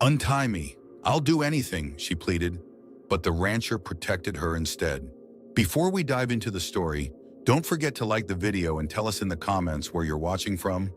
Untie me. I'll do anything, she pleaded, but the rancher protected her instead. Before we dive into the story, don't forget to like the video and tell us in the comments where you're watching from.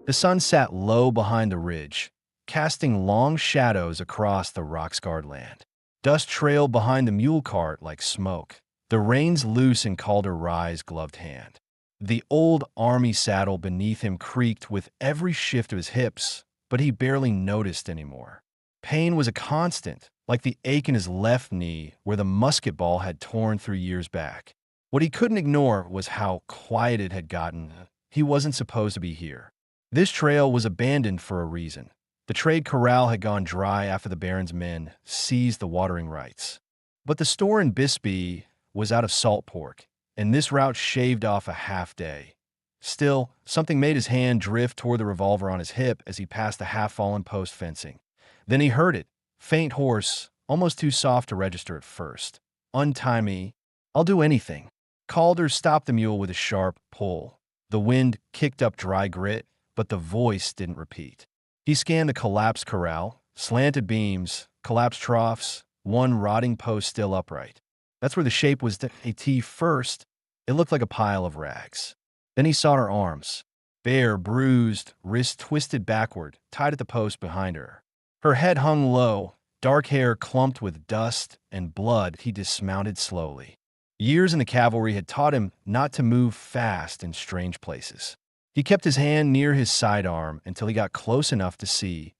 The sun sat low behind the ridge, casting long shadows across the rock-scarred land. Dust trailed behind the mule cart like smoke, the reins loose in Calder Rye's gloved hand. The old army saddle beneath him creaked with every shift of his hips, but he barely noticed anymore. Pain was a constant, like the ache in his left knee where the musket ball had torn through years back. What he couldn't ignore was how quiet it had gotten. He wasn't supposed to be here. This trail was abandoned for a reason. The trade corral had gone dry after the Baron's men seized the watering rights. But the store in Bisbee was out of salt pork, and this route shaved off a half day. Still, something made his hand drift toward the revolver on his hip as he passed the half-fallen post fencing. Then he heard it, faint hoarse, almost too soft to register at first. "Untie me. I'll do anything." Calder stopped the mule with a sharp pull. The wind kicked up dry grit, but the voice didn't repeat. He scanned the collapsed corral, slanted beams, collapsed troughs, one rotting post still upright. That's where the shape was a T first. It looked like a pile of rags. Then he saw her arms, bare, bruised, wrists twisted backward, tied at the post behind her. Her head hung low, dark hair clumped with dust and blood. He dismounted slowly. Years in the cavalry had taught him not to move fast in strange places. He kept his hand near his sidearm until he got close enough to see.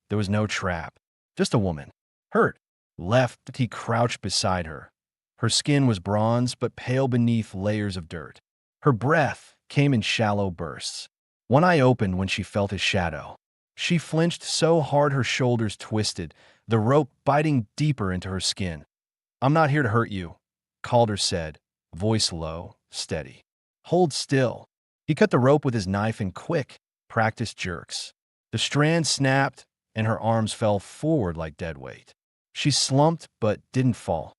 There was no trap, just a woman. Hurt. Left, he crouched beside her. Her skin was bronze but pale beneath layers of dirt. Her breath came in shallow bursts. One eye opened when she felt his shadow. She flinched so hard her shoulders twisted, the rope biting deeper into her skin. "I'm not here to hurt you," Calder said, voice low, steady. "Hold still." He cut the rope with his knife in quick, practiced jerks. The strand snapped, and her arms fell forward like dead weight. She slumped but didn't fall.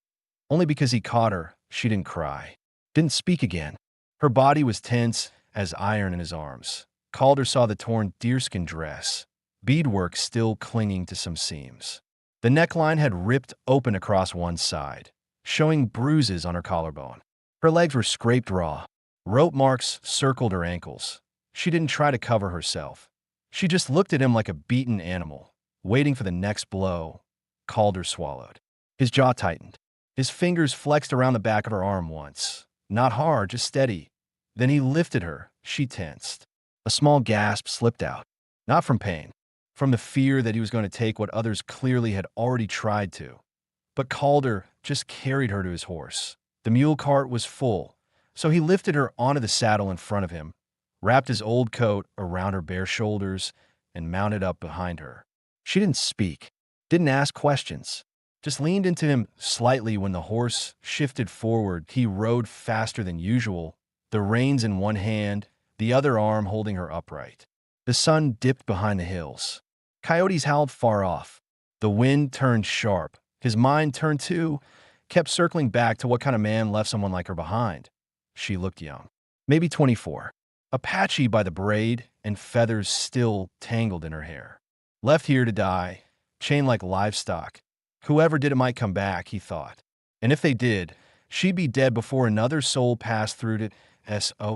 Only because he caught her, she didn't cry, didn't speak again. Her body was tense as iron in his arms. Calder saw the torn deerskin dress, beadwork still clinging to some seams. The neckline had ripped open across one side, showing bruises on her collarbone. Her legs were scraped raw. Rope marks circled her ankles. She didn't try to cover herself. She just looked at him like a beaten animal, waiting for the next blow. Calder swallowed. His jaw tightened. His fingers flexed around the back of her arm once. Not hard, just steady. Then he lifted her. She tensed. A small gasp slipped out. Not from pain, from the fear that he was going to take what others clearly had already tried to. But Calder just carried her to his horse. The mule cart was full, so he lifted her onto the saddle in front of him, wrapped his old coat around her bare shoulders, and mounted up behind her. She didn't speak, didn't ask questions, just leaned into him slightly. When the horse shifted forward, he rode faster than usual, the reins in one hand, the other arm holding her upright. The sun dipped behind the hills. Coyotes howled far off. The wind turned sharp. His mind turned too, kept circling back to what kind of man left someone like her behind. She looked young, maybe 24. Apache by the braid and feathers still tangled in her hair. Left here to die, chained like livestock. Whoever did it might come back, he thought. And if they did, she'd be dead before another soul passed through it.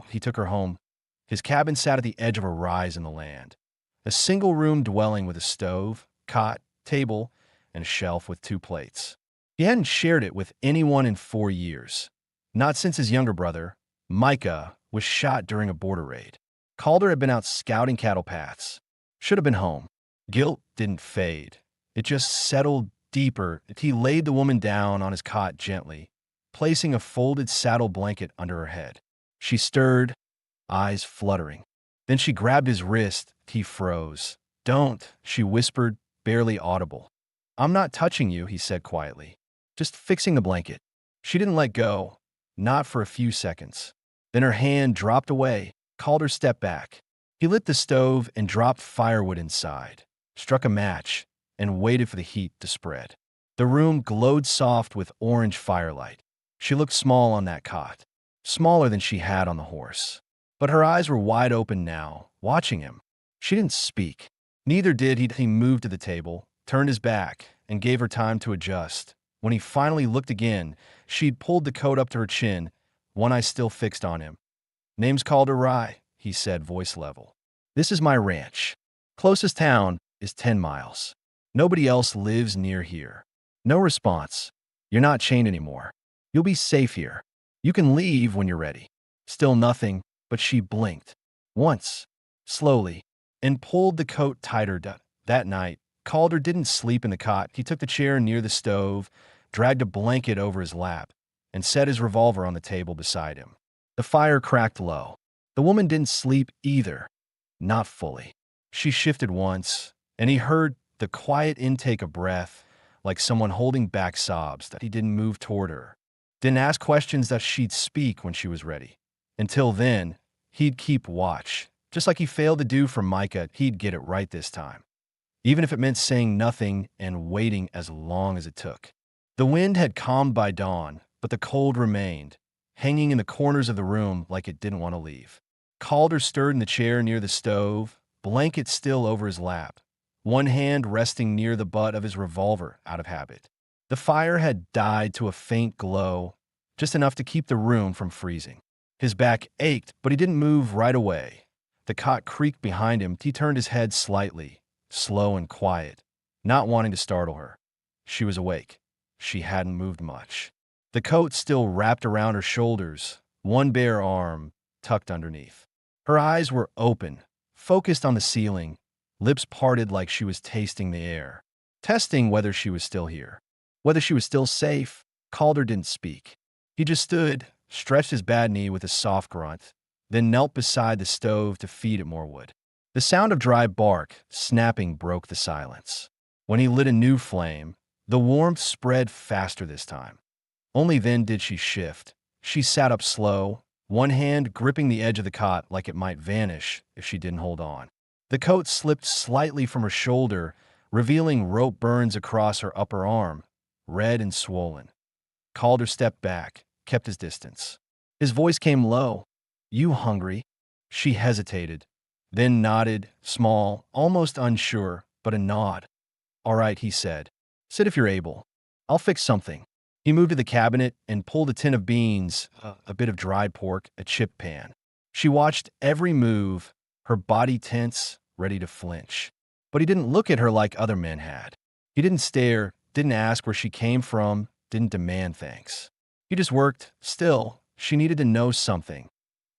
He took her home. His cabin sat at the edge of a rise in the land. A single-room dwelling with a stove, cot, table, and a shelf with 2 plates. He hadn't shared it with anyone in 4 years. Not since his younger brother, Micah, was shot during a border raid. Calder had been out scouting cattle paths. Should have been home. Guilt didn't fade. It just settled deeper. He laid the woman down on his cot gently, placing a folded saddle blanket under her head. She stirred, eyes fluttering. Then she grabbed his wrist. He froze. "Don't," she whispered, barely audible. "I'm not touching you," he said quietly. "Just fixing the blanket." She didn't let go, not for a few seconds. Then her hand dropped away. Calder stepped back. He lit the stove and dropped firewood inside, struck a match, and waited for the heat to spread. The room glowed soft with orange firelight. She looked small on that cot, smaller than she had on the horse. But her eyes were wide open now, watching him. She didn't speak. Neither did he. He moved to the table, turned his back, and gave her time to adjust. When he finally looked again, she'd pulled the coat up to her chin, one eye still fixed on him. "Name's Calder, he said, voice level. "This is my ranch. Closest town is 10 miles. Nobody else lives near here." No response. "You're not chained anymore. You'll be safe here. You can leave when you're ready." Still nothing, but she blinked. Once, slowly, and pulled the coat tighter. That night, Calder didn't sleep in the cot. He took the chair near the stove, dragged a blanket over his lap, and set his revolver on the table beside him. The fire cracked low. The woman didn't sleep either. Not fully. She shifted once, and he heard the quiet intake of breath, like someone holding back sobs. That he didn't move toward her. Didn't ask questions that she'd speak when she was ready. Until then, he'd keep watch. Just like he failed to do for Micah, he'd get it right this time. Even if it meant saying nothing and waiting as long as it took. The wind had calmed by dawn, but the cold remained, hanging in the corners of the room like it didn't want to leave. Calder stirred in the chair near the stove, blanket still over his lap, one hand resting near the butt of his revolver out of habit. The fire had died to a faint glow, just enough to keep the room from freezing. His back ached, but he didn't move right away. The cot creaked behind him. He turned his head slightly, slow and quiet, not wanting to startle her. She was awake. She hadn't moved much. The coat still wrapped around her shoulders, one bare arm tucked underneath. Her eyes were open, focused on the ceiling, lips parted like she was tasting the air, testing whether she was still here, whether she was still safe. Calder didn't speak. He just stood, stretched his bad knee with a soft grunt, then knelt beside the stove to feed it more wood. The sound of dry bark snapping broke the silence. When he lit a new flame, the warmth spread faster this time. Only then did she shift. She sat up slow, one hand gripping the edge of the cot like it might vanish if she didn't hold on. The coat slipped slightly from her shoulder, revealing rope burns across her upper arm, red and swollen. Calder stepped back, kept his distance. His voice came low. "You hungry?" She hesitated, then nodded, small, almost unsure, but a nod. "All right," he said. "Sit if you're able. I'll fix something." He moved to the cabinet and pulled a tin of beans, a bit of dried pork, a chip pan. She watched every move, her body tense, ready to flinch. But he didn't look at her like other men had. He didn't stare, didn't ask where she came from, didn't demand thanks. He just worked. Still, she needed to know something.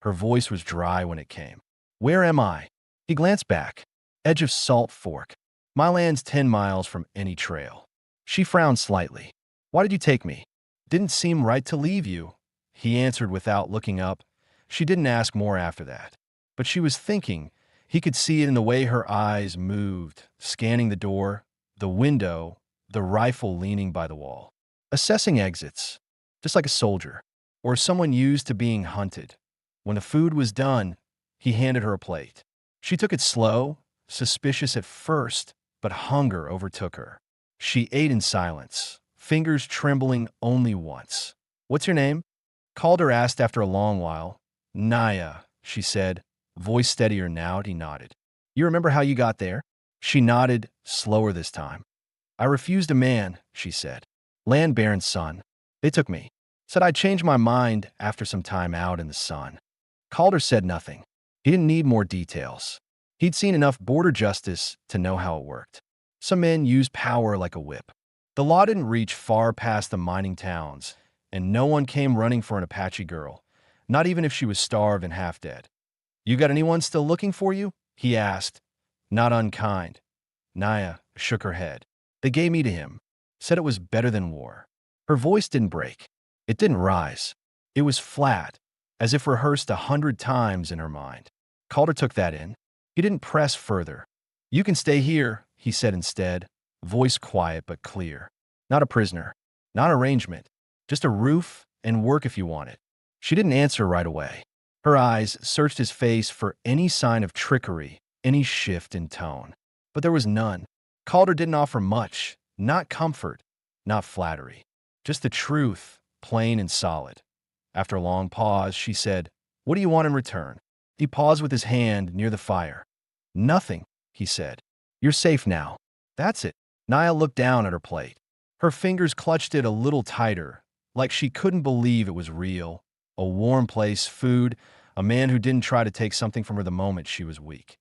Her voice was dry when it came. "Where am I?" He glanced back. Edge of Salt Fork. "My land's 10 miles from any trail." She frowned slightly. "Why did you take me?" "Didn't seem right to leave you," he answered without looking up. She didn't ask more after that. But she was thinking. He could see it in the way her eyes moved, scanning the door, the window, the rifle leaning by the wall. Assessing exits, just like a soldier, or someone used to being hunted. When the food was done, he handed her a plate. She took it slow, suspicious at first, but hunger overtook her. She ate in silence, fingers trembling only once. "What's your name?" Calder asked after a long while. "Naya," she said, voice steadier now. He nodded. "You remember how you got there?" She nodded, slower this time. "I refused a man," she said. "Land baron's son. They took me. Said I'd change my mind after some time out in the sun." Calder said nothing. He didn't need more details. He'd seen enough border justice to know how it worked. Some men used power like a whip. The law didn't reach far past the mining towns, and no one came running for an Apache girl, not even if she was starved and half dead. "You got anyone still looking for you?" he asked, not unkind. Naya shook her head. "They gave me to him. Said it was better than war." Her voice didn't break. It didn't rise. It was flat, as if rehearsed 100 times in her mind. Calder took that in. He didn't press further. "You can stay here," he said instead, voice quiet but clear. "Not a prisoner. Not arrangement. Just a roof and work if you want it." She didn't answer right away. Her eyes searched his face for any sign of trickery, any shift in tone. But there was none. Calder didn't offer much, not comfort, not flattery. Just the truth, plain and solid. After a long pause, she said, "What do you want in return?" He paused with his hand near the fire. "Nothing," he said. "You're safe now. That's it." Naya looked down at her plate. Her fingers clutched it a little tighter, like she couldn't believe it was real. A warm place, food, a man who didn't try to take something from her the moment she was weak.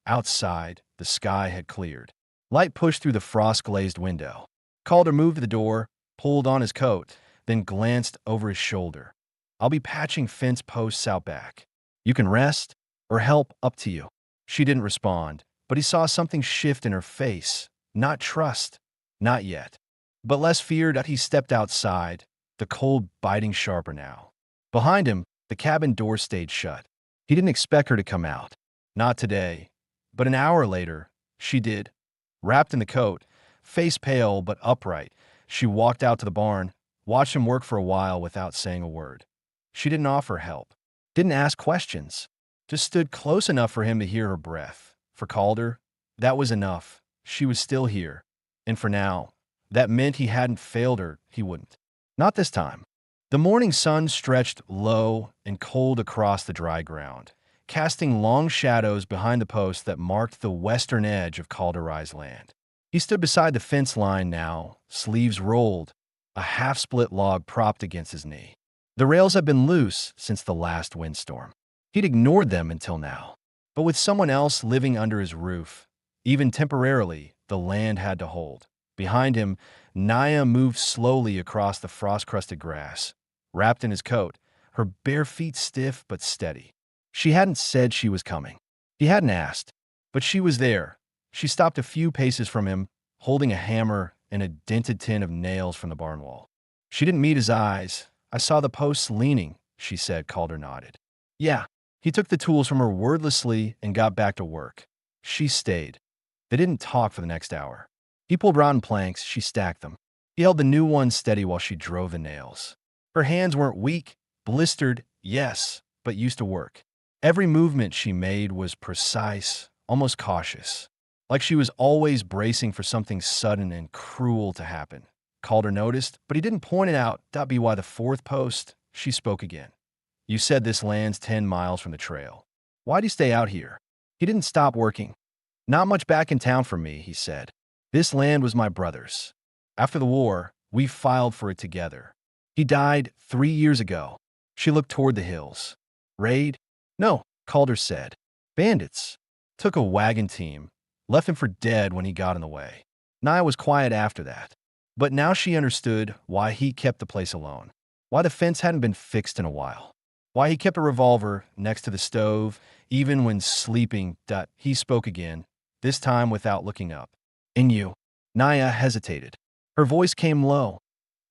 Outside, the sky had cleared. Light pushed through the frost-glazed window. Calder moved to the door, pulled on his coat, then glanced over his shoulder. I'll be patching fence posts out back. You can rest or help, up to you. She didn't respond, but he saw something shift in her face. Not trust. Not yet. But less fear that he stepped outside, the cold biting sharper now. Behind him, the cabin door stayed shut. He didn't expect her to come out. Not today. But an hour later, she did. Wrapped in the coat, face pale but upright, she walked out to the barn, watched him work for a while without saying a word. She didn't offer help, didn't ask questions, just stood close enough for him to hear her breath. For Calder, that was enough. She was still here. And for now, that meant he hadn't failed her. He wouldn't. Not this time. The morning sun stretched low and cold across the dry ground, casting long shadows behind the posts that marked the western edge of Calderai's land. He stood beside the fence line now, sleeves rolled, a half-split log propped against his knee. The rails had been loose since the last windstorm. He'd ignored them until now. But with someone else living under his roof, even temporarily, the land had to hold. Behind him, Naya moved slowly across the frost-crusted grass, wrapped in his coat, her bare feet stiff but steady. She hadn't said she was coming. He hadn't asked, but she was there. She stopped a few paces from him, holding a hammer and a dented tin of nails from the barn wall. She didn't meet his eyes. I saw the posts leaning, she said. Calder nodded. Yeah. He took the tools from her wordlessly and got back to work. She stayed. They didn't talk for the next hour. He pulled rotten planks, she stacked them. He held the new ones steady while she drove the nails. Her hands weren't weak, blistered, yes, but used to work. Every movement she made was precise, almost cautious, like she was always bracing for something sudden and cruel to happen. Calder noticed, but he didn't point it out. That'd be why the fourth post, she spoke again. You said this land's 10 miles from the trail. Why'd you stay out here? He didn't stop working. Not much back in town for me, he said. This land was my brother's. After the war, we filed for it together. He died 3 years ago. She looked toward the hills. Raid? No, Calder said. Bandits. Took a wagon team. Left him for dead when he got in the way. Naya was quiet after that. But now she understood why he kept the place alone. Why the fence hadn't been fixed in a while. Why he kept a revolver next to the stove, even when sleeping. He spoke again, this time without looking up. And you? Naya hesitated. Her voice came low.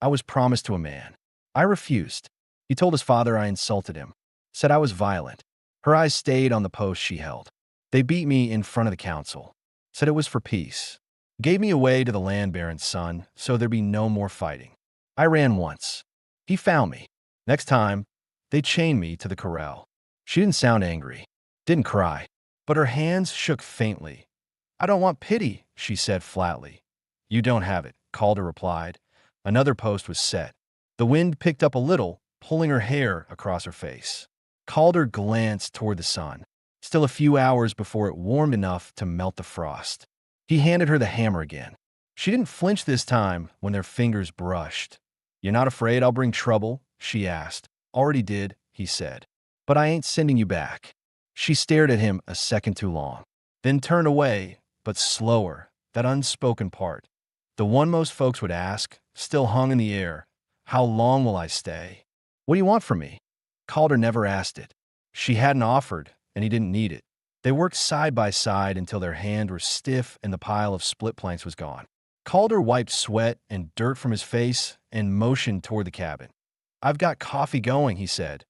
I was promised to a man. I refused. He told his father I insulted him. Said I was violent. Her eyes stayed on the post she held. They beat me in front of the council. Said it was for peace. Gave me away to the land baron's son, so there'd be no more fighting. I ran once. He found me. Next time, they chained me to the corral. She didn't sound angry. Didn't cry. But her hands shook faintly. I don't want pity, she said flatly. You don't have it, Calder replied. Another post was set. The wind picked up a little, pulling her hair across her face. Calder glanced toward the sun. Still a few hours before it warmed enough to melt the frost. He handed her the hammer again. She didn't flinch this time when their fingers brushed. You're not afraid I'll bring trouble? She asked. Already did, he said. But I ain't sending you back. She stared at him a second too long, then turned away, but slower, that unspoken part. The one most folks would ask, still hung in the air. How long will I stay? What do you want from me? Calder never asked it. She hadn't offered, and he didn't need it. They worked side by side until their hands were stiff and the pile of split planks was gone. Calder wiped sweat and dirt from his face and motioned toward the cabin. I've got coffee going, he said.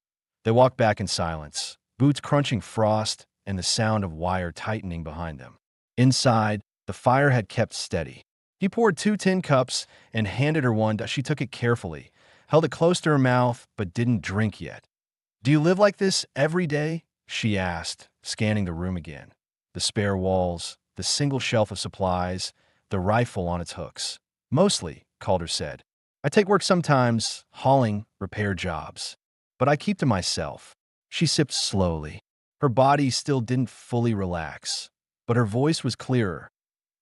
They walked back in silence, boots crunching frost and the sound of wire tightening behind them. Inside, the fire had kept steady. He poured 2 tin cups and handed her one. She took it carefully, held it close to her mouth, but didn't drink yet. Do you live like this every day? She asked, scanning the room again. The spare walls, the single shelf of supplies, the rifle on its hooks. Mostly, Calder said. I take work sometimes, hauling, repair jobs. But I keep to myself. She sipped slowly. Her body still didn't fully relax, but her voice was clearer.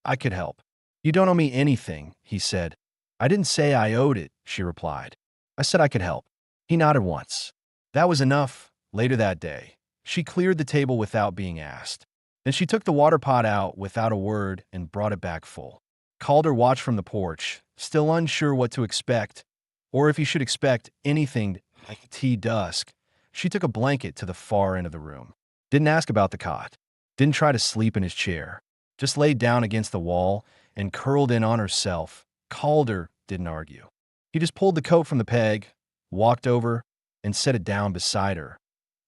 I could help. "You don't owe me anything," he said. "I didn't say I owed it," she replied. "I said I could help." He nodded once. That was enough. Later that day, she cleared the table without being asked. Then she took the water pot out without a word and brought it back full. Calder watched from the porch, still unsure what to expect, or if he should expect anything like tea dusk. She took a blanket to the far end of the room. Didn't ask about the cot. Didn't try to sleep in his chair. Just laid down against the wall and curled in on herself. Calder didn't argue. He just pulled the coat from the peg, walked over, and set it down beside her.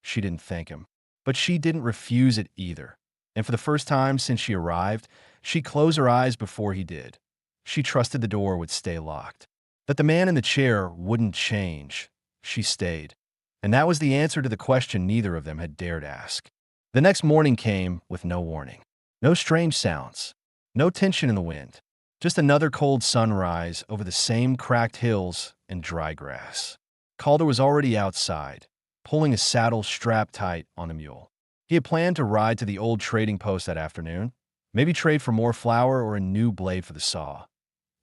She didn't thank him, but she didn't refuse it either. And for the first time since she arrived, she closed her eyes before he did. She trusted the door would stay locked, that the man in the chair wouldn't change. She stayed. And that was the answer to the question neither of them had dared ask. The next morning came with no warning. No strange sounds. No tension in the wind. Just another cold sunrise over the same cracked hills and dry grass. Calder was already outside, pulling his saddle strapped tight on the mule. He had planned to ride to the old trading post that afternoon, maybe trade for more flour or a new blade for the saw.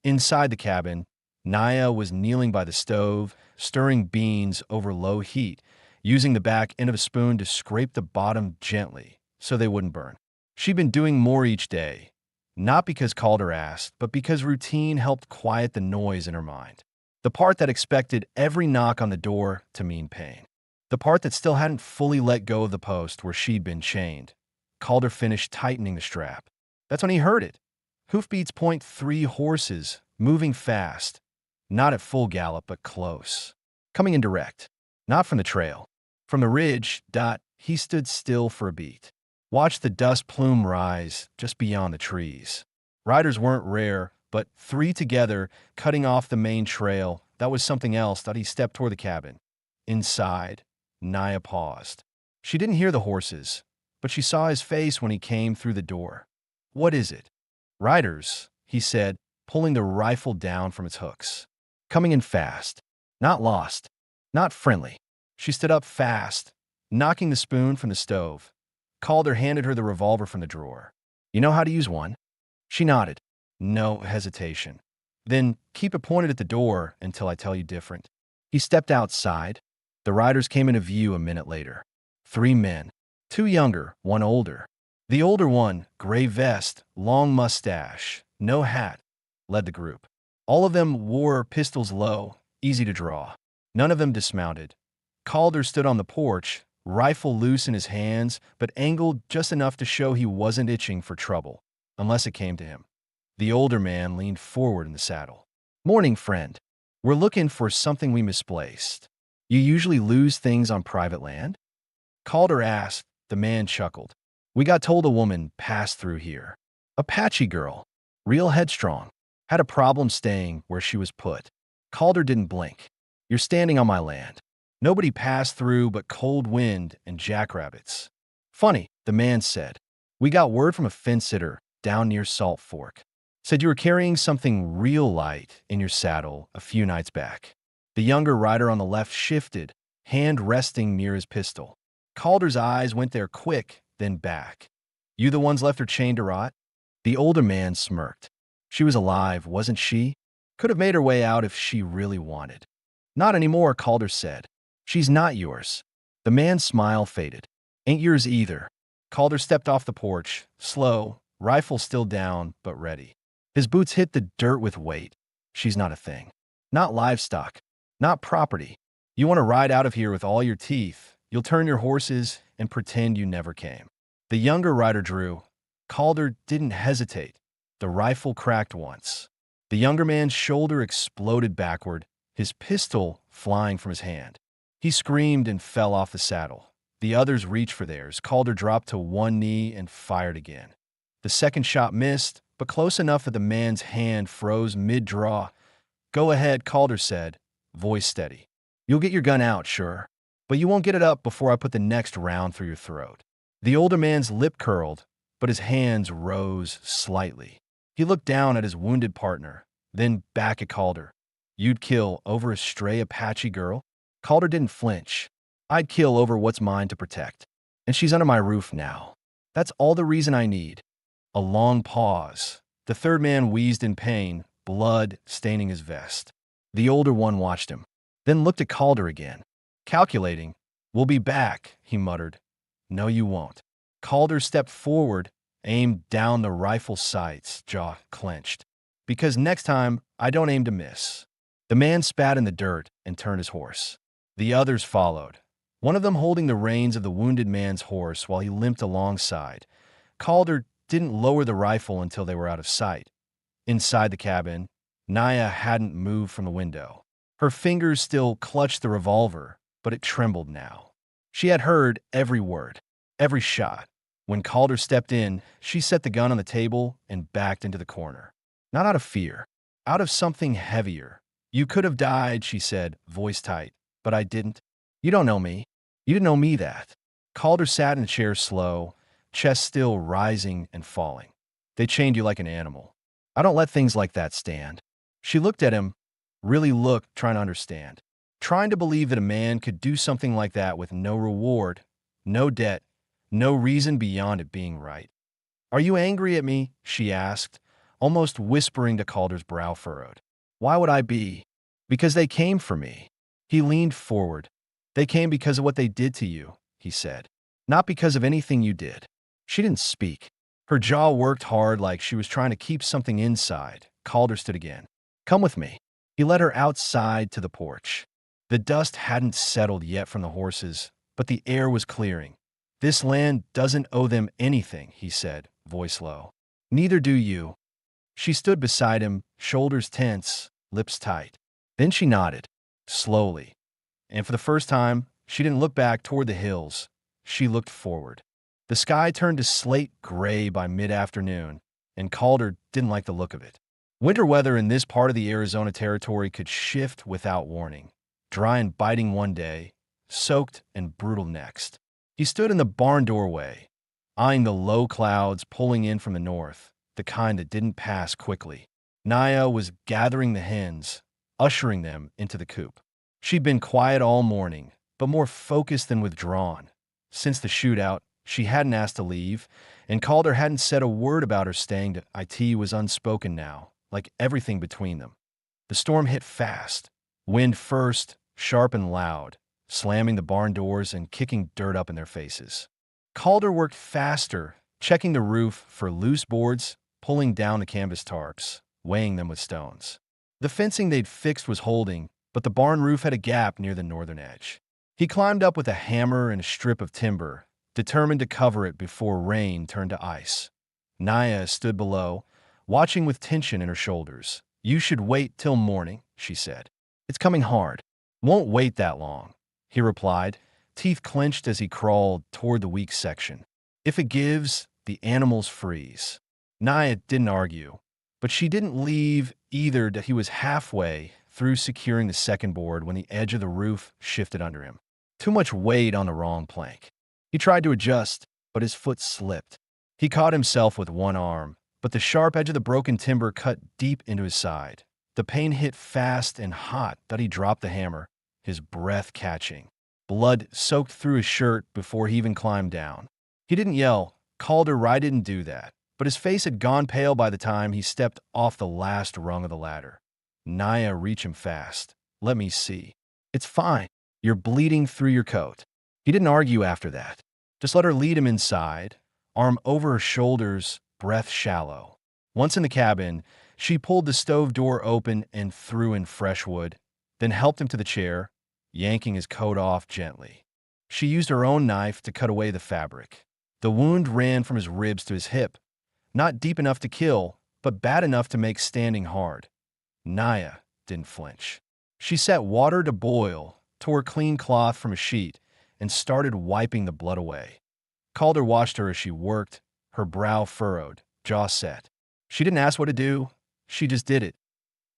Inside the cabin, Naya was kneeling by the stove, stirring beans over low heat, using the back end of a spoon to scrape the bottom gently so they wouldn't burn. She'd been doing more each day, not because Calder asked, but because routine helped quiet the noise in her mind. The part that expected every knock on the door to mean pain. The part that still hadn't fully let go of the post where she'd been chained. Calder finished tightening the strap. That's when he heard it. Hoofbeats point 3 horses, moving fast. Not at full gallop, but close. Coming in direct. Not from the trail. From the ridge, he stood still for a beat. Watched the dust plume rise just beyond the trees. Riders weren't rare, but 3 together, cutting off the main trail, that was something else. He stepped toward the cabin. Inside, Naya paused. She didn't hear the horses, but she saw his face when he came through the door. "What is it?" "Riders," he said, pulling the rifle down from its hooks. Coming in fast. Not lost. Not friendly. She stood up fast, knocking the spoon from the stove. Calder handed her the revolver from the drawer. "You know how to use one?" She nodded. No hesitation. "Then keep it pointed at the door until I tell you different." He stepped outside. The riders came into view a minute later. 3 men. 2 younger, 1 older. The older one, gray vest, long mustache, no hat, led the group. All of them wore pistols low, easy to draw. None of them dismounted. Calder stood on the porch, rifle loose in his hands, but angled just enough to show he wasn't itching for trouble, unless it came to him. The older man leaned forward in the saddle. "Morning, friend. We're looking for something we misplaced. You usually lose things on private land?" Calder asked. The man chuckled. "We got told a woman passed through here. Apache girl. Real headstrong. Had a problem staying where she was put." Calder didn't blink. "You're standing on my land. Nobody passed through but cold wind and jackrabbits." "Funny," the man said. "We got word from a fence-sitter down near Salt Fork. Said you were carrying something real light in your saddle a few nights back." The younger rider on the left shifted, hand resting near his pistol. Calder's eyes went there quick, then back. "You the ones left her chained to rot?" The older man smirked. "She was alive, wasn't she? Could have made her way out if she really wanted." "Not anymore," Calder said. "She's not yours." The man's smile faded. "Ain't yours either." Calder stepped off the porch, slow, rifle still down, but ready. His boots hit the dirt with weight. "She's not a thing. Not livestock. Not property. You want to ride out of here with all your teeth, you'll turn your horses and pretend you never came." The younger rider drew. Calder didn't hesitate. The rifle cracked once. The younger man's shoulder exploded backward, his pistol flying from his hand. He screamed and fell off the saddle. The others reached for theirs. Calder dropped to one knee and fired again. The second shot missed, but close enough that the man's hand froze mid-draw. "Go ahead," Calder said, voice steady. "You'll get your gun out, sure, but you won't get it up before I put the next round through your throat." The older man's lip curled, but his hands rose slightly. He looked down at his wounded partner, then back at Calder. "You'd kill over a stray Apache girl?" Calder didn't flinch. "I'd kill over what's mine to protect. And she's under my roof now. That's all the reason I need." A long pause. The third man wheezed in pain, blood staining his vest. The older one watched him, then looked at Calder again. Calculating. "We'll be back," he muttered. "No, you won't." Calder stepped forward, aimed down the rifle sights, jaw clenched. "Because next time, I don't aim to miss." The man spat in the dirt and turned his horse. The others followed, one of them holding the reins of the wounded man's horse while he limped alongside. Calder didn't lower the rifle until they were out of sight. Inside the cabin, Naya hadn't moved from the window. Her fingers still clutched the revolver, but it trembled now. She had heard every word, every shot. When Calder stepped in, she set the gun on the table and backed into the corner. Not out of fear, out of something heavier. "You could have died," she said, voice tight, "but I didn't. You don't know me. You didn't know me that." Calder sat in a chair slow, chest still rising and falling. "They chained you like an animal. I don't let things like that stand." She looked at him, really looked, trying to understand. Trying to believe that a man could do something like that with no reward, no debt, no reason beyond it being right. "Are you angry at me?" she asked, almost whispering to Calder's brow furrowed. "Why would I be?" "Because they came for me." He leaned forward. "They came because of what they did to you," he said. "Not because of anything you did." She didn't speak. Her jaw worked hard like she was trying to keep something inside. Calder stood again. "Come with me." He led her outside to the porch. The dust hadn't settled yet from the horses, but the air was clearing. "This land doesn't owe them anything," he said, voice low. "Neither do you." She stood beside him, shoulders tense, lips tight. Then she nodded, slowly. And for the first time, she didn't look back toward the hills. She looked forward. The sky turned to slate gray by mid-afternoon, and Calder didn't like the look of it. Winter weather in this part of the Arizona territory could shift without warning. Dry and biting one day, soaked and brutal next. He stood in the barn doorway, eyeing the low clouds pulling in from the north, the kind that didn't pass quickly. Naya was gathering the hens, ushering them into the coop. She'd been quiet all morning, but more focused than withdrawn. Since the shootout, she hadn't asked to leave, and Calder hadn't said a word about her staying to IT was unspoken now, like everything between them. The storm hit fast. Wind first, sharp and loud, slamming the barn doors and kicking dirt up in their faces. Calder worked faster, checking the roof for loose boards, pulling down the canvas tarps, weighing them with stones. The fencing they'd fixed was holding, but the barn roof had a gap near the northern edge. He climbed up with a hammer and a strip of timber, determined to cover it before rain turned to ice. Naya stood below, watching with tension in her shoulders. "You should wait till morning," she said. "It's coming hard." "Won't wait that long," he replied, teeth clenched as he crawled toward the weak section. "If it gives, the animals freeze." Naya didn't argue, but she didn't leave either that he was halfway through securing the second board when the edge of the roof shifted under him. Too much weight on the wrong plank. He tried to adjust, but his foot slipped. He caught himself with one arm, but the sharp edge of the broken timber cut deep into his side. The pain hit fast and hot that he dropped the hammer, his breath catching. Blood soaked through his shirt before he even climbed down. He didn't yell. Calder didn't do that, but his face had gone pale by the time he stepped off the last rung of the ladder. Naya reached him fast. "Let me see." "It's fine. You're bleeding through your coat." He didn't argue after that. Just let her lead him inside, arm over her shoulders, breath shallow. Once in the cabin, she pulled the stove door open and threw in fresh wood, then helped him to the chair, yanking his coat off gently. She used her own knife to cut away the fabric. The wound ran from his ribs to his hip, not deep enough to kill, but bad enough to make standing hard. Naya didn't flinch. She set water to boil, tore clean cloth from a sheet, and started wiping the blood away. Calder watched her as she worked, her brow furrowed, jaw set. She didn't ask what to do. She just did it.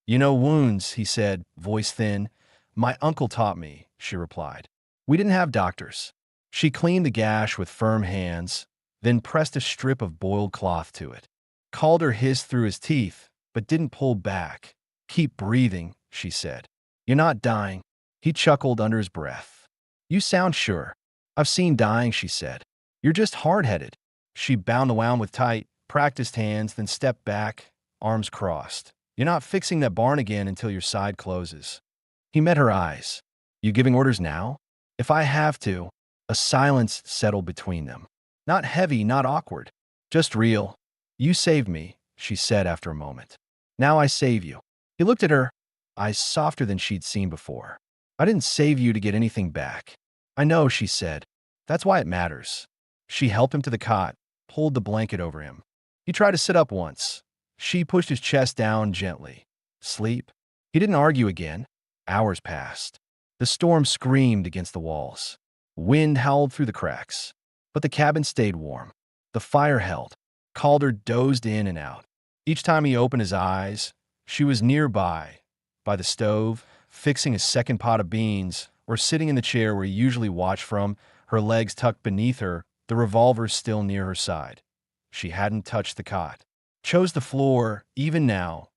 "You know wounds," he said, voice thin. "My uncle taught me," she replied. "We didn't have doctors." She cleaned the gash with firm hands, then pressed a strip of boiled cloth to it. Calder hissed through his teeth, but didn't pull back. "Keep breathing," she said. "You're not dying." He chuckled under his breath. "You sound sure." "I've seen dying," she said. "You're just hard-headed." She bound the wound with tight, practiced hands, then stepped back, arms crossed. You're not fixing that barn again until your side closes. He met her eyes. You giving orders now? If I have to. A silence settled between them. Not heavy, not awkward. Just real. You saved me, she said after a moment. Now I save you. He looked at her, eyes softer than she'd seen before. I didn't save you to get anything back. I know, she said. That's why it matters. She helped him to the cot, pulled the blanket over him. He tried to sit up once. She pushed his chest down gently. Sleep? He didn't argue again. Hours passed. The storm screamed against the walls. Wind howled through the cracks. But the cabin stayed warm. The fire held. Calder dozed in and out. Each time he opened his eyes, she was nearby, by the stove, fixing a second pot of beans, or sitting in the chair where he usually watched from, her legs tucked beneath her, the revolver still near her side. She hadn't touched the cot. Chose the floor, even now.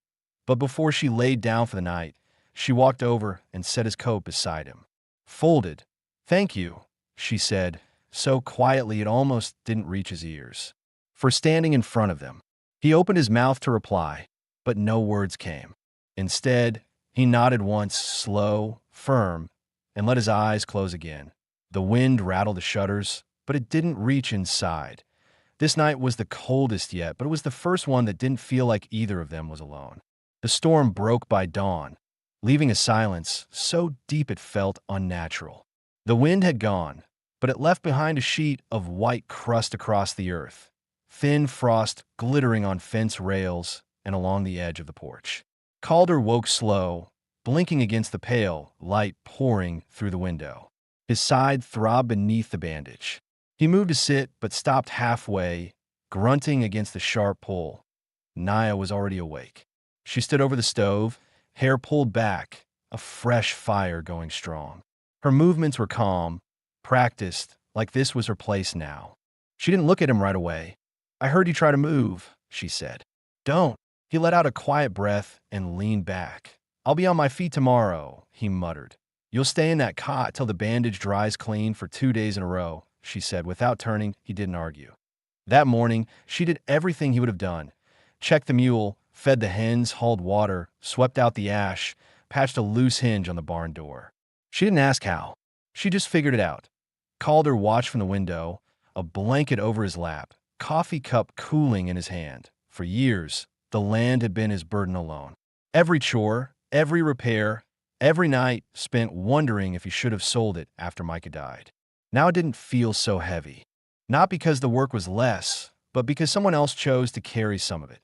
But before she laid down for the night, she walked over and set his coat beside him. Folded. Thank you, she said, so quietly it almost didn't reach his ears. For standing in front of them. He opened his mouth to reply, but no words came. Instead, he nodded once, slow, firm, and let his eyes close again. The wind rattled the shutters, but it didn't reach inside. This night was the coldest yet, but it was the first one that didn't feel like either of them was alone. The storm broke by dawn, leaving a silence so deep it felt unnatural. The wind had gone, but it left behind a sheet of white crust across the earth, thin frost glittering on fence rails and along the edge of the porch. Calder woke slow, blinking against the pale light pouring through the window. His side throbbed beneath the bandage. He moved to sit, but stopped halfway, grunting against the sharp pull. Naya was already awake. She stood over the stove, hair pulled back, a fresh fire going strong. Her movements were calm, practiced, like this was her place now. She didn't look at him right away. I heard you try to move, she said. Don't. He let out a quiet breath and leaned back. I'll be on my feet tomorrow, he muttered. You'll stay in that cot till the bandage dries clean for 2 days in a row, she said. Without turning, he didn't argue. That morning, she did everything he would have done. Checked the mule, fed the hens, hauled water, swept out the ash, patched a loose hinge on the barn door. She didn't ask how. She just figured it out. Calder watched from the window, a blanket over his lap, coffee cup cooling in his hand. For years, the land had been his burden alone. Every chore, every repair, every night spent wondering if he should have sold it after Micah died. Now it didn't feel so heavy. Not because the work was less, but because someone else chose to carry some of it.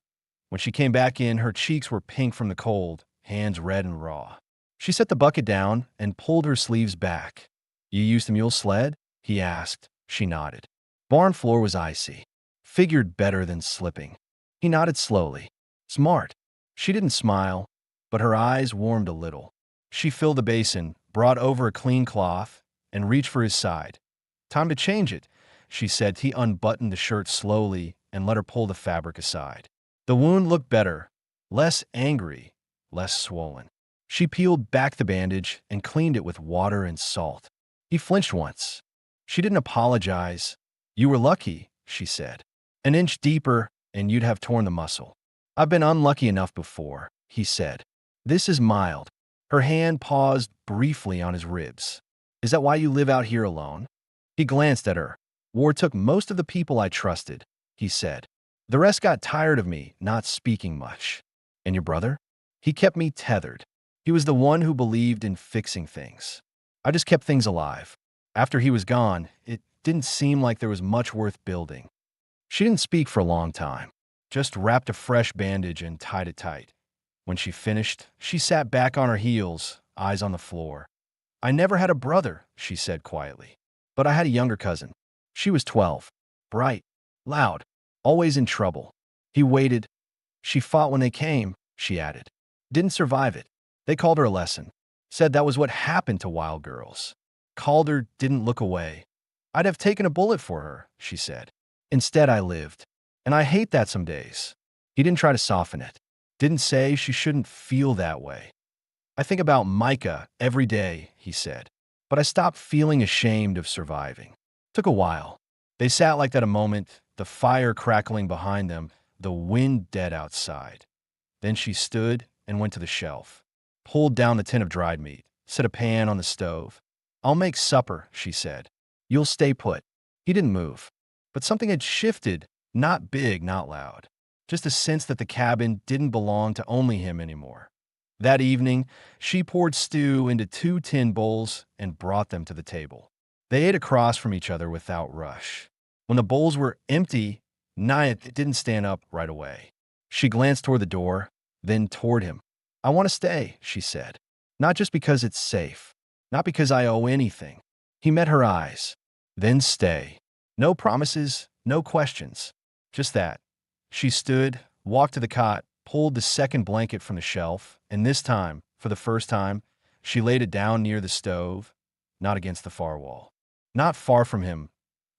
When she came back in, her cheeks were pink from the cold, hands red and raw. She set the bucket down and pulled her sleeves back. You used the mule sled? He asked. She nodded. Barn floor was icy. Figured better than slipping. He nodded slowly. Smart. She didn't smile, but her eyes warmed a little. She filled the basin, brought over a clean cloth, and reached for his side. Time to change it, she said. He unbuttoned the shirt slowly and let her pull the fabric aside. The wound looked better, less angry, less swollen. She peeled back the bandage and cleaned it with water and salt. He flinched once. She didn't apologize. You were lucky, she said. An inch deeper, and you'd have torn the muscle. I've been unlucky enough before, he said. This is mild. Her hand paused briefly on his ribs. Is that why you live out here alone? He glanced at her. War took most of the people I trusted, he said. The rest got tired of me not speaking much. And your brother? He kept me tethered. He was the one who believed in fixing things. I just kept things alive. After he was gone, it didn't seem like there was much worth building. She didn't speak for a long time, just wrapped a fresh bandage and tied it tight. When she finished, she sat back on her heels, eyes on the floor. I never had a brother, she said quietly. But I had a younger cousin. She was 12, bright, loud, always in trouble. He waited. She fought when they came, she added. Didn't survive it. They called her a lesson. Said that was what happened to wild girls. Calder didn't look away. I'd have taken a bullet for her, she said. Instead, I lived. And I hate that some days. He didn't try to soften it. Didn't say she shouldn't feel that way. I think about Micah every day, he said. But I stopped feeling ashamed of surviving. Took a while. They sat like that a moment, the fire crackling behind them, the wind dead outside. Then she stood and went to the shelf, pulled down the tin of dried meat, set a pan on the stove. "I'll make supper," she said. "You'll stay put." He didn't move. But something had shifted, not big, not loud. Just a sense that the cabin didn't belong to only him anymore. That evening, she poured stew into 2 tin bowls and brought them to the table. They ate across from each other without rush. When the bowls were empty, Naya didn't stand up right away. She glanced toward the door, then toward him. "I want to stay," she said. "Not just because it's safe. Not because I owe anything." He met her eyes. "Then stay." No promises, no questions. Just that. She stood, walked to the cot, pulled the second blanket from the shelf, and this time, for the first time, she laid it down near the stove, not against the far wall. Not far from him,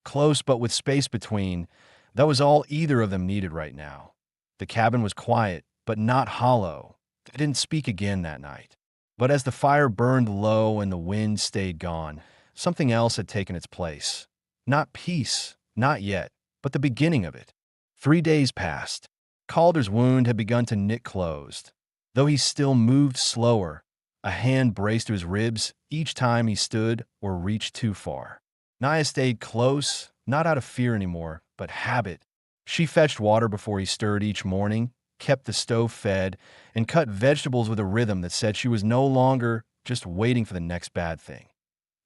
close but with space between. That was all either of them needed right now. The cabin was quiet, but not hollow. They didn't speak again that night. But as the fire burned low and the wind stayed gone, something else had taken its place. Not peace, not yet, but the beginning of it. 3 days passed. Calder's wound had begun to knit closed. Though he still moved slower, a hand braced to his ribs each time he stood or reached too far. Naya stayed close, not out of fear anymore, but habit. She fetched water before he stirred each morning, kept the stove fed, and cut vegetables with a rhythm that said she was no longer just waiting for the next bad thing.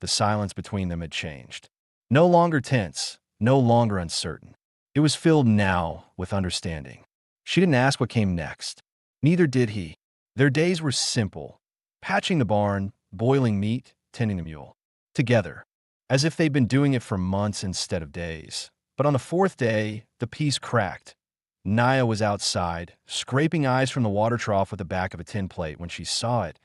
The silence between them had changed. No longer tense, no longer uncertain. It was filled now with understanding. She didn't ask what came next. Neither did he. Their days were simple. Patching the barn, boiling meat, tending the mule. Together. As if they'd been doing it for months instead of days. But on the 4th day, the peace cracked. Naya was outside, scraping eyes from the water trough with the back of a tin plate when she saw it.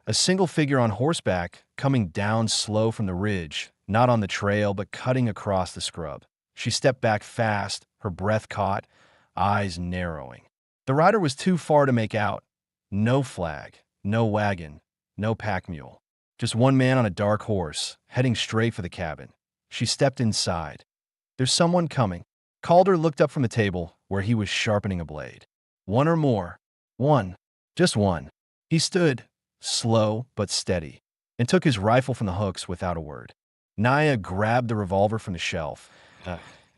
A single figure on horseback, coming down slow from the ridge, not on the trail, but cutting across the scrub. She stepped back fast, her breath caught, eyes narrowing. The rider was too far to make out. No flag, no wagon, no pack mule. Just one man on a dark horse, heading straight for the cabin. She stepped inside. "There's someone coming." Calder looked up from the table, where he was sharpening a blade. "One or more?" "One. Just one." He stood, slow but steady, and took his rifle from the hooks without a word. Naya grabbed the revolver from the shelf.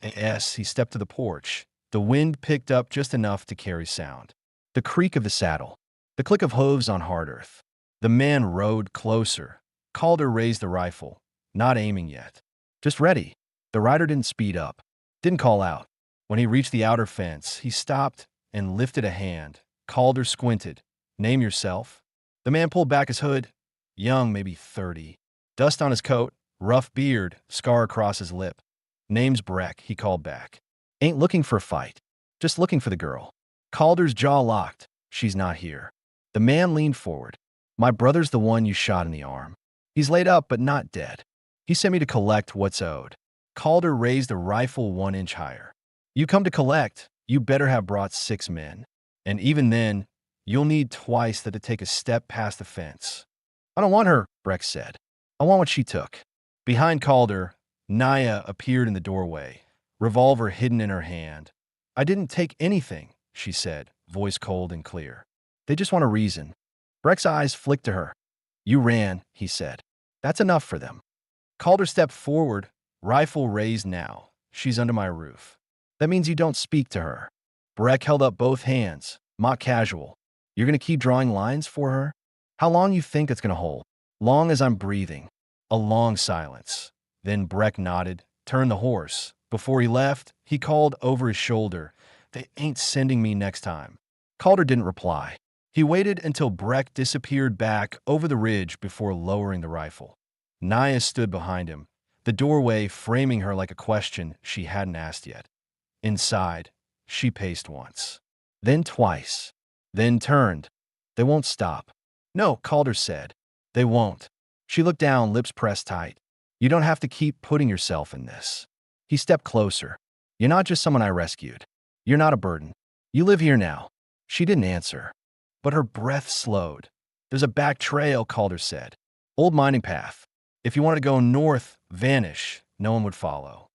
He stepped to the porch. The wind picked up just enough to carry sound. The creak of the saddle. The click of hooves on hard earth. The man rode closer. Calder raised the rifle, not aiming yet. Just ready. The rider didn't speed up, didn't call out. When he reached the outer fence, he stopped and lifted a hand. Calder squinted. "Name yourself." The man pulled back his hood. Young, maybe 30. Dust on his coat, rough beard, scar across his lip. "Name's Breck," he called back. "Ain't looking for a fight. Just looking for the girl." Calder's jaw locked. "She's not here." The man leaned forward. "My brother's the one you shot in the arm. He's laid up but not dead. He sent me to collect what's owed." Calder raised the rifle 1 inch higher. "You come to collect, you better have brought 6 men. And even then, you'll need twice that to take a step past the fence." "I don't want her," Breck said. "I want what she took." Behind Calder, Naya appeared in the doorway, revolver hidden in her hand. "I didn't take anything," she said, voice cold and clear. "They just want a reason." Breck's eyes flicked to her. "You ran," he said. "That's enough for them." Calder stepped forward, rifle raised now. "She's under my roof." "That means you don't speak to her." Breck held up both hands, mock casual. "You're going to keep drawing lines for her? How long you think it's going to hold?" "Long as I'm breathing." A long silence. Then Breck nodded, turned the horse. Before he left, he called over his shoulder, "They ain't sending me next time." Calder didn't reply. He waited until Breck disappeared back over the ridge before lowering the rifle. Naya stood behind him, the doorway framing her like a question she hadn't asked yet. Inside, she paced once, then twice, then turned. "They won't stop." "No," Calder said. "They won't." She looked down, lips pressed tight. "You don't have to keep putting yourself in this." He stepped closer. "You're not just someone I rescued. You're not a burden. You live here now." She didn't answer, but her breath slowed. "There's a back trail," Calder said. "Old mining path. If you wanted to go north, vanish, no one would follow."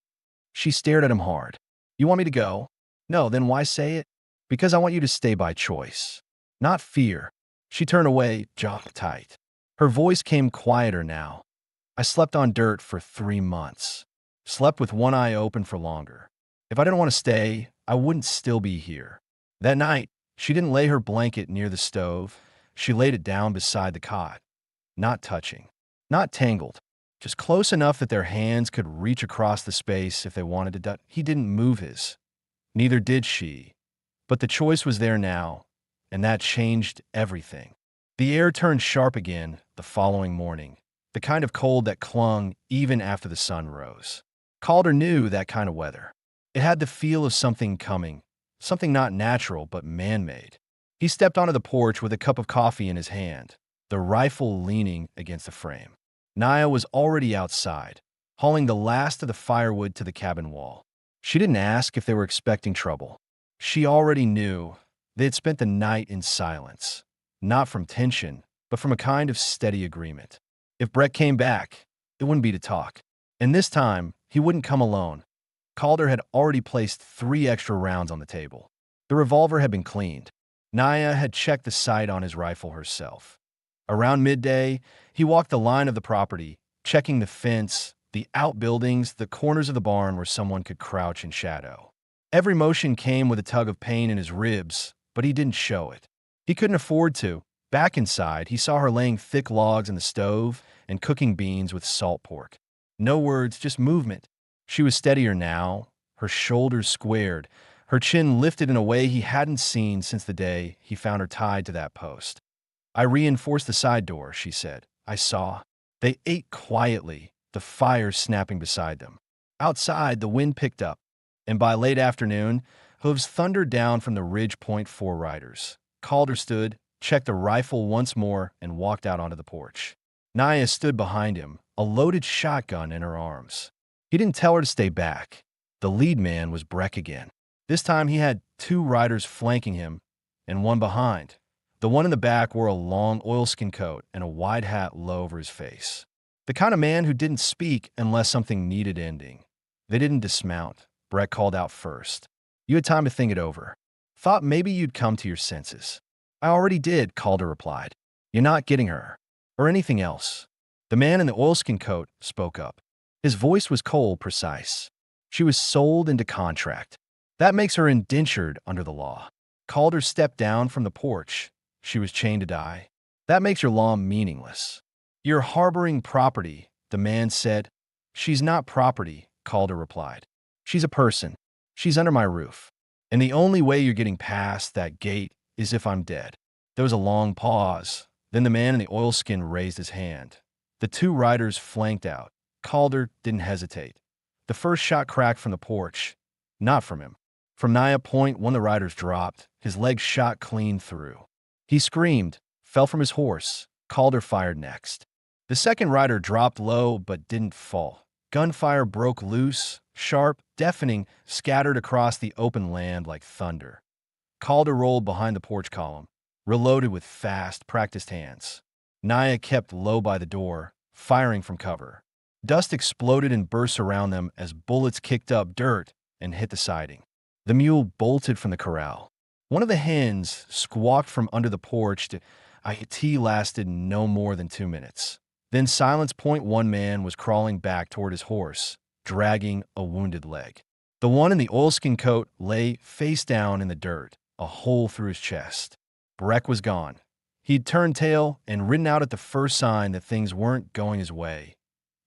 She stared at him hard. "You want me to go?" "No, then why say it?" "Because I want you to stay by choice." not fear. She turned away, jaw tight. Her voice came quieter now. I slept on dirt for 3 months. Slept with one eye open for longer. If I didn't want to stay, I wouldn't still be here. That night, she didn't lay her blanket near the stove. She laid it down beside the cot. Not touching. Not tangled. Just close enough that their hands could reach across the space if they wanted to. He didn't move his. Neither did she. But the choice was there now, and that changed everything. The air turned sharp again the following morning, the kind of cold that clung even after the sun rose. Calder knew that kind of weather. It had the feel of something coming, something not natural but man-made. He stepped onto the porch with a cup of coffee in his hand, the rifle leaning against the frame. Naya was already outside, hauling the last of the firewood to the cabin wall. She didn't ask if they were expecting trouble. She already knew. They had spent the night in silence, not from tension, but from a kind of steady agreement. If Brett came back, it wouldn't be to talk. And this time, he wouldn't come alone. Calder had already placed 3 extra rounds on the table. The revolver had been cleaned. Naya had checked the sight on his rifle herself. Around midday, he walked the line of the property, checking the fence, the outbuildings, the corners of the barn where someone could crouch in shadow. Every motion came with a tug of pain in his ribs, but he didn't show it. He couldn't afford to. Back inside, he saw her laying thick logs in the stove and cooking beans with salt pork. No words, just movement. She was steadier now, her shoulders squared, her chin lifted in a way he hadn't seen since the day he found her tied to that post. I reinforced the side door, she said. I saw. They ate quietly, the fire snapping beside them. Outside, the wind picked up, and by late afternoon, hooves thundered down from the Ridge Point 4 riders. Calder stood, checked the rifle once more, and walked out onto the porch. Naya stood behind him, a loaded shotgun in her arms. He didn't tell her to stay back. The lead man was Breck again. This time he had 2 riders flanking him and one behind. The one in the back wore a long oilskin coat and a wide hat low over his face. The kind of man who didn't speak unless something needed ending. They didn't dismount. Breck called out first. You had time to think it over. Thought maybe you'd come to your senses. I already did, Calder replied. You're not getting her. Or anything else. The man in the oilskin coat spoke up. His voice was cold, precise. She was sold into contract. That makes her indentured under the law. Calder stepped down from the porch. She was chained to die. That makes your law meaningless. You're harboring property, the man said. She's not property, Calder replied. She's a person. She's under my roof. And the only way you're getting past that gate is if I'm dead. There was a long pause. Then the man in the oilskin raised his hand. The 2 riders flanked out. Calder didn't hesitate. The first shot cracked from the porch. Not from him. From Naya Point, one of the riders dropped. His leg shot clean through. He screamed, fell from his horse. Calder fired next. The second rider dropped low but didn't fall. Gunfire broke loose, sharp, deafening, scattered across the open land like thunder. Calder rolled behind the porch column, reloaded with fast, practiced hands. Naya kept low by the door, firing from cover. Dust exploded and burst around them as bullets kicked up dirt and hit the siding. The mule bolted from the corral. One of the hens squawked from under the porch. It lasted no more than 2 minutes. Then Silence Point 1 man was crawling back toward his horse, dragging a wounded leg. The one in the oilskin coat lay face down in the dirt, a hole through his chest. Breck was gone. He'd turned tail and ridden out at the first sign that things weren't going his way.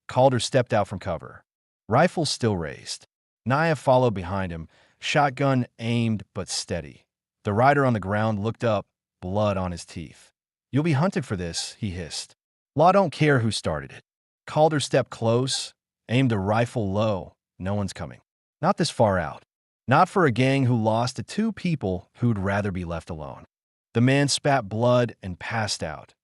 Calder stepped out from cover. Rifle still raised. Naya followed behind him, shotgun aimed but steady. The rider on the ground looked up, blood on his teeth. You'll be hunted for this, he hissed. Law don't care who started it. Calder stepped close, aimed the rifle low. No one's coming. Not this far out. Not for a gang who lost to 2 people who'd rather be left alone. The man spat blood and passed out.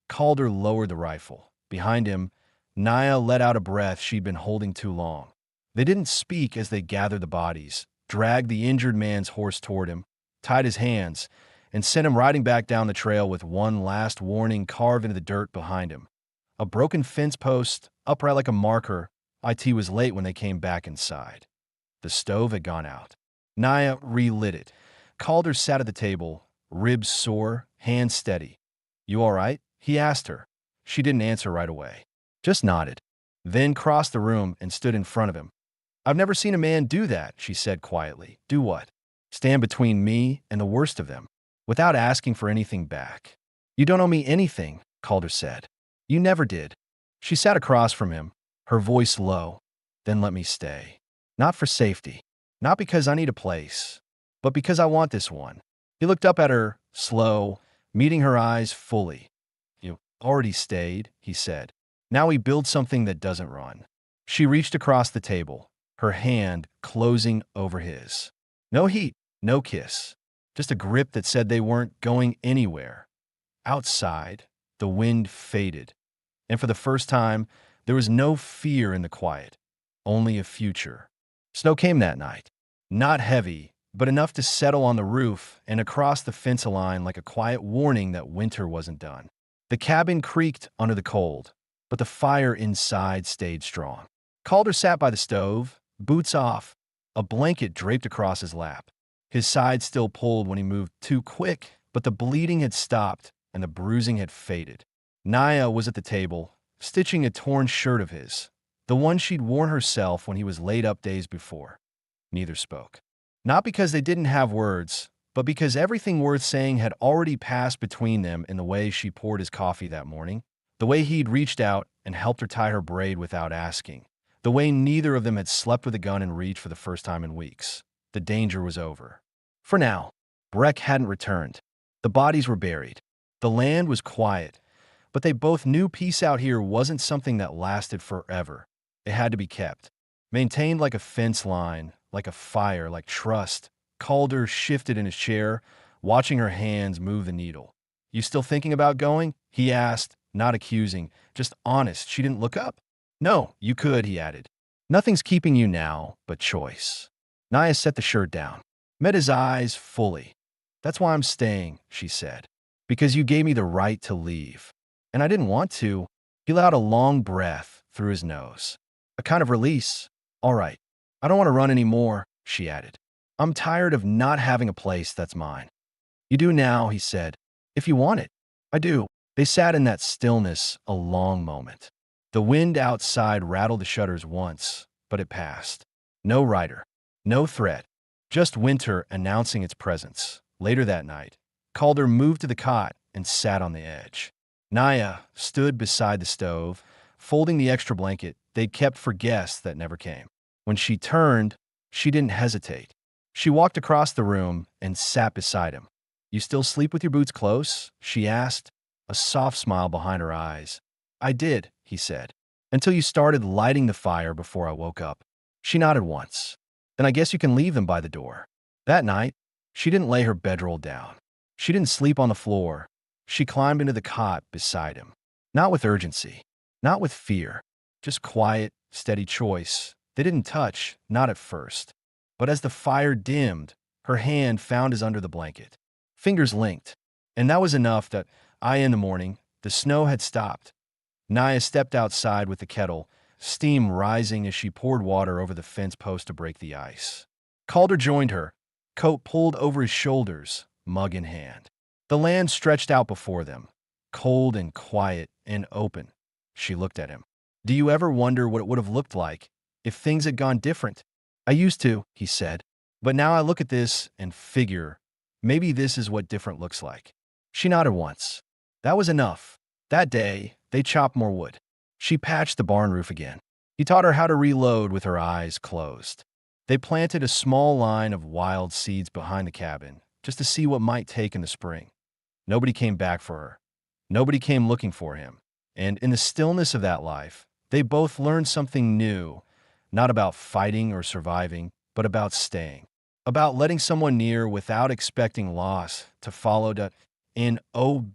Calder lowered the rifle. Behind him, Naya let out a breath she'd been holding too long. They didn't speak as they gathered the bodies, dragged the injured man's horse toward him, tied his hands, and sent him riding back down the trail with one last warning carved into the dirt behind him. A broken fence post, upright like a marker. IT was late when they came back inside. The stove had gone out. Naya relit it. Calder sat at the table, ribs sore, hands steady. "You all right?" he asked her. She didn't answer right away, just nodded, then crossed the room and stood in front of him. "I've never seen a man do that," she said quietly. "Do what?" "Stand between me and the worst of them, without asking for anything back." "You don't owe me anything," Calder said. "You never did." She sat across from him, her voice low. "Then let me stay. Not for safety. Not because I need a place, but because I want this one." He looked up at her, slow, meeting her eyes fully. "You already stayed," he said. "Now we build something that doesn't run." She reached across the table, her hand closing over his. No heat, no kiss, just a grip that said they weren't going anywhere. Outside, the wind faded, and for the first time, there was no fear in the quiet, only a future. Snow came that night, not heavy, but enough to settle on the roof and across the fence line like a quiet warning that winter wasn't done. The cabin creaked under the cold, but the fire inside stayed strong. Calder sat by the stove, boots off, a blanket draped across his lap. His side still pulled when he moved too quick, but the bleeding had stopped and the bruising had faded. Naya was at the table, stitching a torn shirt of his, the one she'd worn herself when he was laid up days before. Neither spoke. Not because they didn't have words, but because everything worth saying had already passed between them in the way she poured his coffee that morning, the way he'd reached out and helped her tie her braid without asking, the way neither of them had slept with a gun in reach for the first time in weeks. The danger was over. For now, Breck hadn't returned. The bodies were buried. The land was quiet, but they both knew peace out here wasn't something that lasted forever. It had to be kept, maintained like a fence line, like a fire, like trust. Calder shifted in his chair, watching her hands move the needle. "You still thinking about going?" he asked, not accusing, just honest. She didn't look up. "No, you could," he added. "Nothing's keeping you now but choice." Naya set the shirt down, met his eyes fully. "That's why I'm staying," she said. "Because you gave me the right to leave. And I didn't want to." He let out a long breath through his nose. A kind of release. "All right. I don't want to run anymore," she added. "I'm tired of not having a place that's mine." "You do now," he said. "If you want it." "I do." They sat in that stillness a long moment. The wind outside rattled the shutters once, but it passed. No rider, no threat, just winter announcing its presence. Later that night, Calder moved to the cot and sat on the edge. Naya stood beside the stove, folding the extra blanket they'd kept for guests that never came. When she turned, she didn't hesitate. She walked across the room and sat beside him. "You still sleep with your boots close?" she asked, a soft smile behind her eyes. "I did," he said, "until you started lighting the fire before I woke up." She nodded once. "Then I guess you can leave them by the door." That night, she didn't lay her bedroll down. She didn't sleep on the floor. She climbed into the cot beside him. Not with urgency, not with fear, just quiet, steady choice. They didn't touch, not at first. But as the fire dimmed, her hand found his under the blanket. Fingers linked. And that was enough that, in the morning, the snow had stopped. Naya stepped outside with the kettle, steam rising as she poured water over the fence post to break the ice. Calder joined her, coat pulled over his shoulders, mug in hand. The land stretched out before them, cold and quiet and open. She looked at him. "Do you ever wonder what it would have looked like if things had gone different?" "I used to," he said. "But now I look at this and figure, maybe this is what different looks like." She nodded once. That was enough. That day, they chopped more wood. She patched the barn roof again. He taught her how to reload with her eyes closed. They planted a small line of wild seeds behind the cabin, just to see what might take in the spring. Nobody came back for her. Nobody came looking for him. And in the stillness of that life, they both learned something new, not about fighting or surviving, but about staying, about letting someone near without expecting loss to follow in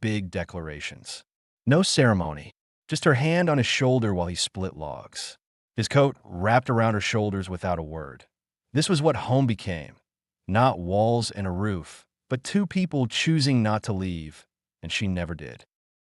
big declarations. No ceremony, just her hand on his shoulder while he split logs. His coat wrapped around her shoulders without a word. This was what home became. Not walls and a roof, but two people choosing not to leave, and she never did.